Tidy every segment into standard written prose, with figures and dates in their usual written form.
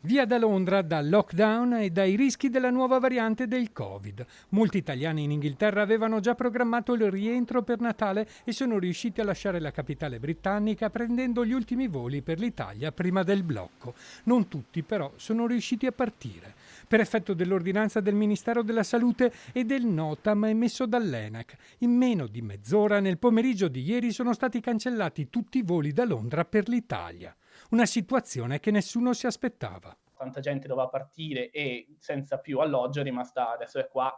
Via da Londra dal lockdown e dai rischi della nuova variante del Covid. Molti italiani in Inghilterra avevano già programmato il rientro per Natale e sono riusciti a lasciare la capitale britannica prendendo gli ultimi voli per l'Italia prima del blocco. Non tutti però sono riusciti a partire. Per effetto dell'ordinanza del Ministero della Salute e del NOTAM emesso dall'ENAC. In meno di mezz'ora nel pomeriggio di ieri sono stati cancellati tutti i voli da Londra per l'Italia. Una situazione che nessuno si aspettava. Tanta gente doveva partire e senza più alloggio è rimasta, adesso è qua,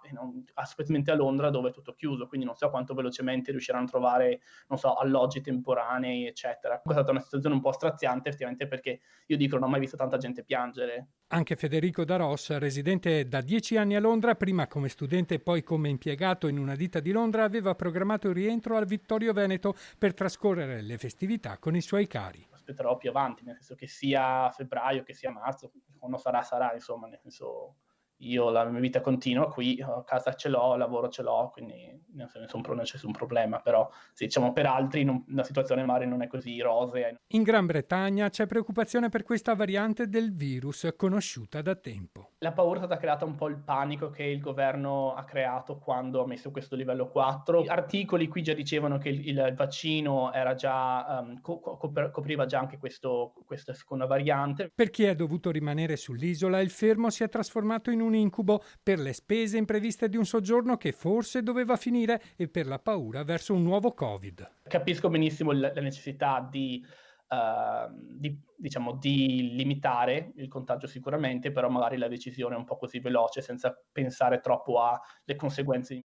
specialmente a Londra dove è tutto chiuso, quindi non so quanto velocemente riusciranno a trovare, non so, alloggi temporanei, eccetera. Questa è stata una situazione un po' straziante effettivamente perché io dico non ho mai visto tanta gente piangere. Anche Federico Da Ros, residente da 10 anni a Londra, prima come studente e poi come impiegato in una ditta di Londra, aveva programmato il rientro al Vittorio Veneto per trascorrere le festività con i suoi cari. Aspetterò più avanti, nel senso che sia febbraio, che sia marzo, quando sarà, insomma, nel senso io la mia vita continua qui, casa ce l'ho, lavoro ce l'ho, quindi non c'è nessun problema, però sì, diciamo per altri la situazione magari non è così rosea. In Gran Bretagna c'è preoccupazione per questa variante del virus conosciuta da tempo. La paura è stata creata un po' il panico che il governo ha creato quando ha messo questo livello 4. Articoli qui già dicevano che il vaccino era già, copriva già anche questa seconda variante. Per chi è dovuto rimanere sull'isola, il fermo si è trasformato in un incubo per le spese impreviste di un soggiorno che forse doveva finire e per la paura verso un nuovo Covid. Capisco benissimo la necessità diciamo, di limitare il contagio sicuramente, però magari la decisione è un po' così veloce senza pensare troppo alle conseguenze.